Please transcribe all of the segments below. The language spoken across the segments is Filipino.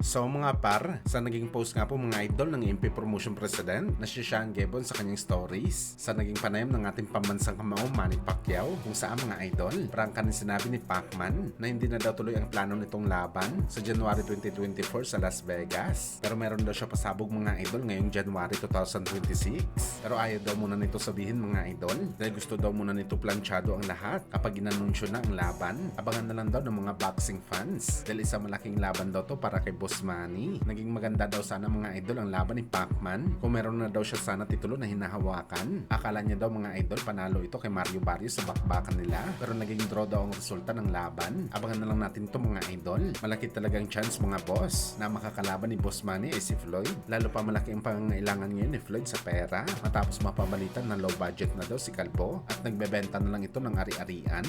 So mga par, sa naging post nga po mga idol ng MP Promotion President na si Sean Gebon sa kanyang stories sa naging panayam ng ating pambansang kamao Manny Pacquiao kung saan mga idol, prangka ni sinabi ni Pacman na hindi na daw tuloy ang plano nitong laban sa January 2024 sa Las Vegas. Pero meron daw siya pasabog mga idol ngayong January 2026. Pero ayaw daw muna nito sabihin mga idol dahil gusto daw muna nito planchado ang lahat kapag inanunsyo na ang laban. Abangan na lang daw ng mga boxing fans dahil isa malaking laban daw to para kay Boss Manny. Naging maganda daw sana mga idol ang laban ni Pacman kung meron na daw siya sana titulo na hinahawakan. Akala niya daw mga idol panalo ito kay Mario Barrios sa bakbakan nila pero naging draw daw ang resulta ng laban. Abangan na lang natin to mga idol. Malaki talagang chance mga boss na makakalaban ni Boss Manny ay si Floyd. Lalo pa malaki ang pangangailangan ngayon ni Floyd sa pera matapos mapabalitan na low budget na daw si Calvo at nagbebenta na lang ito ng ari-arian.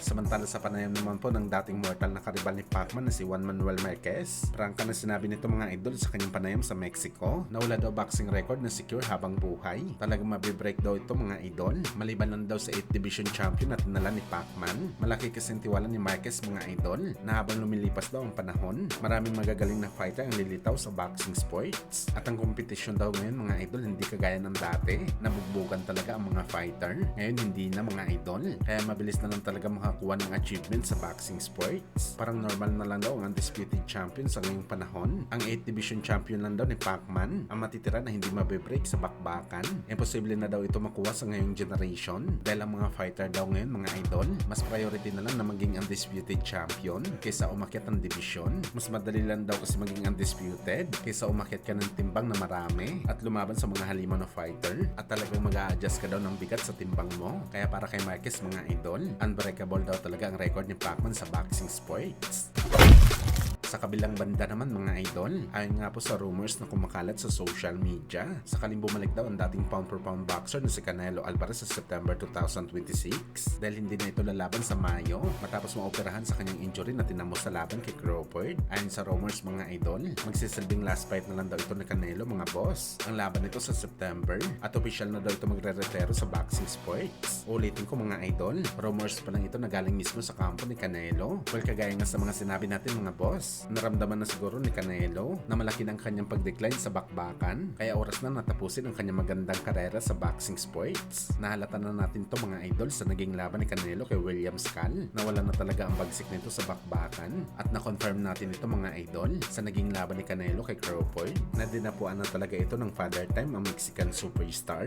Samantala sa panayam naman po ng dating mortal na karibal ni Pacman na si Juan Manuel Marquez, prangka na sinabi nito mga idol sa kanyang panayam sa Mexico na wala daw boxing record na secure habang buhay. Talagang mabibreak daw ito mga idol. Maliban lang daw sa 8th division champion na tinala ni Pacman. Malaki kasing tiwala ni Marquez mga idol na habang lumilipas daw ang panahon, maraming magagaling na fighter ang lilitaw sa boxing sports. At ang kompetisyon daw ngayon mga idol hindi kagaya ng dati. Nabugbugan talaga ang mga fighter. Ngayon hindi na mga idol. Kaya mabilis na lang talaga makakuha ng achievement sa boxing sports. Parang normal na lang daw ang undisputed champion sa ngayong panahon. Ang 8th division champion lang daw ni Pacman ang matitira na hindi mabibreak sa bakbakan. Imposible na daw ito makuha sa ngayong generation dahil ang mga fighter daw ngayon mga idol, mas priority na lang na maging undisputed champion kaysa umakyat ng division. Mas madali lang daw kasi maging undisputed kaysa umakyat ka ng timbang na marami at lumaban sa mga halimaw na fighter at talagang mag-a-adjust ka daw ng bigat sa timbang mo. Kaya para kay Marquez mga idol, unbreakable daw talaga ang record ni Pacman sa boxing sports. Sa kabilang banda naman mga idol, ayon nga po sa rumors na kumakalat sa social media, sakaling bumalik daw ang dating pound for pound boxer na si Canelo Alvarez sa September 2026 dahil hindi na ito lalaban sa Mayo matapos maoperahan sa kanyang injury na tinamo sa laban kay Crawford. Ayon sa rumors mga idol, magsisilbing last fight na lang daw ito ni Canelo mga boss. Ang laban nito sa September at official na daw ito magre-retiro sa boxing sports. Ulitin ko mga idol, rumors pa lang ito na galing mismo sa kampo ni Canelo. Well kagaya nga sa mga sinabi natin mga boss, naramdaman na siguro ni Canelo na malaki ng kanyang pag-decline sa bakbakan kaya oras na natapusin ang kanyang magandang karera sa boxing sports. Nahalata na natin to mga idol sa naging laban ni Canelo kay William Scal na wala na talaga ang bagsik nito sa bakbakan at na-confirm natin ito mga idol sa naging laban ni Canelo kay Crawford na dinapuan na talaga ito ng father time ang Mexican superstar.